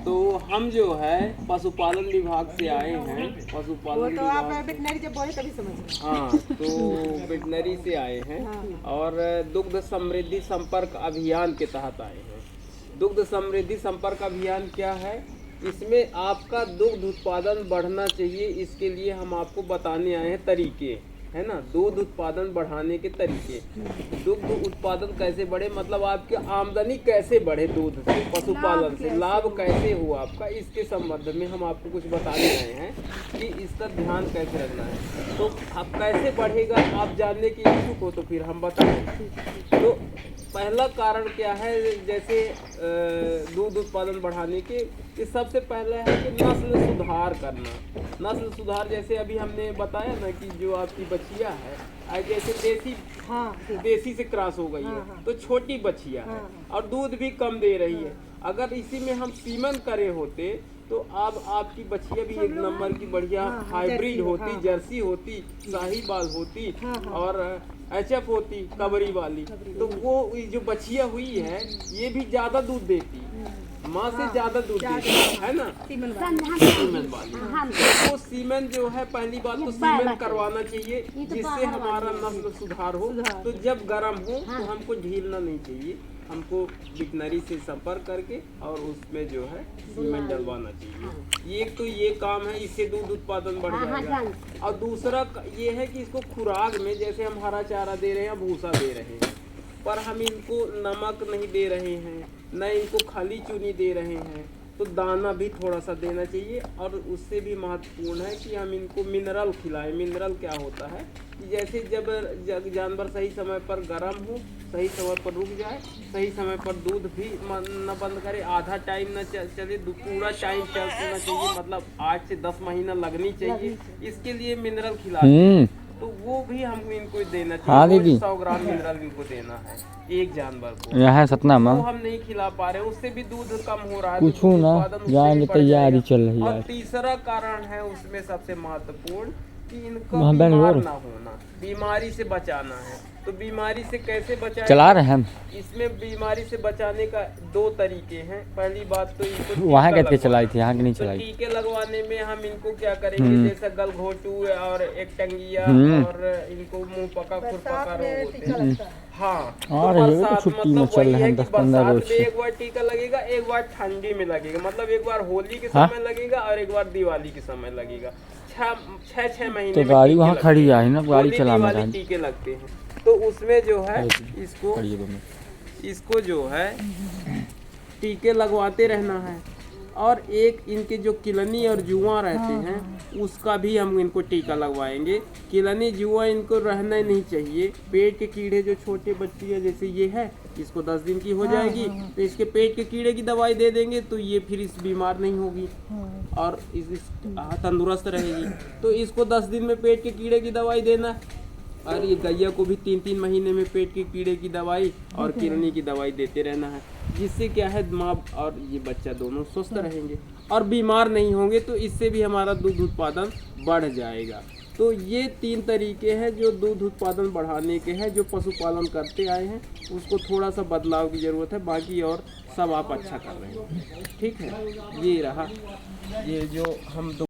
तो हम जो है पशुपालन विभाग से आए हैं। पशुपालन तो आप विभाग, वेटनरी जब बोले तभी समझ गए। हाँ, तो वेटनरी से आए हैं और दुग्ध समृद्धि संपर्क अभियान के तहत आए हैं। दुग्ध समृद्धि संपर्क अभियान क्या है? इसमें आपका दुग्ध उत्पादन बढ़ना चाहिए, इसके लिए हम आपको बताने आए हैं तरीके, है ना। दूध उत्पादन बढ़ाने के तरीके। दुग्ध उत्पादन कैसे बढ़े, मतलब आपकी आमदनी कैसे बढ़े दूध से, पशुपालन से लाभ कैसे हो आपका, इसके संबंध में हम आपको कुछ बताने आए हैं कि इसका ध्यान कैसे रखना है। तो आप कैसे बढ़ेगा आप जानने के इच्छुक हो तो फिर हम बताएं। तो पहला कारण क्या है, जैसे दूध उत्पादन बढ़ाने के, ये सबसे पहला है कि नस्ल सुधार करना। नस्ल सुधार जैसे अभी हमने बताया ना कि जो आपकी बछिया है जैसे देसी से क्रॉस हो गई है तो छोटी बछिया है और दूध भी कम दे रही है। अगर इसी में हम सीमन करे होते तो अब आपकी बछिया भी एक नंबर की बढ़िया हाइब्रिड होती, जर्सी होती, साहीवाल होती और एचएफ होती, कबरी वाली। तो वो जो बछिया हुई है ये भी ज्यादा दूध देती, माँ से ज्यादा दूध देती है ना, सीमन वाली। तो सीमन जो है पहली बात तो सीमन करवाना चाहिए जिससे हमारा नस्ल सुधार हो। तो जब गर्म हो तो हमको ढीलना नहीं चाहिए, हमको वेटनरी से संपर्क करके और उसमें जो है सीमेंट डलवाना चाहिए। एक तो ये काम है, इससे दूध उत्पादन बढ़ जाएगा। और दूसरा ये है कि इसको खुराक में जैसे हम हरा चारा दे रहे हैं, भूसा दे रहे हैं, पर हम इनको नमक नहीं दे रहे हैं, न इनको खाली चूनी दे रहे हैं, तो दाना भी थोड़ा सा देना चाहिए। और उससे भी महत्वपूर्ण है कि हम इनको मिनरल खिलाएं। मिनरल क्या होता है कि जैसे जब जानवर सही समय पर गर्म हो, सही समय पर रुक जाए, सही समय पर दूध भी न बंद करे, आधा टाइम न चले, पूरा टाइम चलना चाहिए, मतलब 8 से 10 महीना लगनी चाहिए। इसके लिए मिनरल खिलाते हैं, तो वो भी हमको इनको देना चाहिए। 100 ग्राम मिनरल इनको देना है एक जानवर को। यहाँ सतना में वो हम नहीं खिला पा रहे, उससे भी दूध कम हो रहा है, पूछू ना, यहाँ की तैयारी चल रही है। और तीसरा कारण है उसमें सबसे महत्वपूर्ण कि इनको बीमार ना होना, बीमारी से बचाना है। तो बीमारी से कैसे बचाएं? चला रहे हैं हम। इसमें बीमारी से बचाने का 2 तरीके हैं। पहली बात तो इनको वहाँ के चलाई थी, यहाँ की नहीं चलाई। तो टीके लगवाने में हम इनको क्या करेंगे, जैसे गलघोटू और एक टंगिया और इनको मुंह पका खुरपका रोग होते हैं। हाँ, और ये तो छुट्टी में चल रहे हैं 10-15 रोज से। एक बार टीका लगेगा, एक बार ठंडी में लगेगा, मतलब एक बार होली के समय लगेगा और एक बार दिवाली के समय लगेगा। 6 महीने तो गाड़ी वहाँ खड़ी है ना, गाड़ी चलाने का टीके लगते हैं। तो उसमें जो है इसको जो है टीके लगवाते रहना है। और एक इनके जो किलनी और जुआ रहते हैं उसका भी हम इनको टीका लगवाएंगे। किलनी जुआ इनको रहना ही नहीं चाहिए। पेट के कीड़े जो छोटे बच्ची है जैसे ये है, इसको 10 दिन की हो जाएगी तो इसके पेट के कीड़े की दवाई दे देंगे तो ये फिर इस बीमार नहीं होगी और तंदुरुस्त रहेगी। तो इसको 10 दिन में पेट के कीड़े की दवाई देना। और ये गैया को भी 3-3 महीने में पेट के कीड़े की दवाई और किडनी की दवाई देते रहना है, जिससे क्या है माँ और ये बच्चा दोनों स्वस्थ रहेंगे और बीमार नहीं होंगे। तो इससे भी हमारा दूध उत्पादन बढ़ जाएगा। तो ये 3 तरीके हैं जो दूध उत्पादन बढ़ाने के हैं, जो पशुपालन करते आए हैं उसको थोड़ा सा बदलाव की ज़रूरत है, बाकी और सब आप अच्छा कर रहे हैं। ठीक है, ये रहा ये जो हम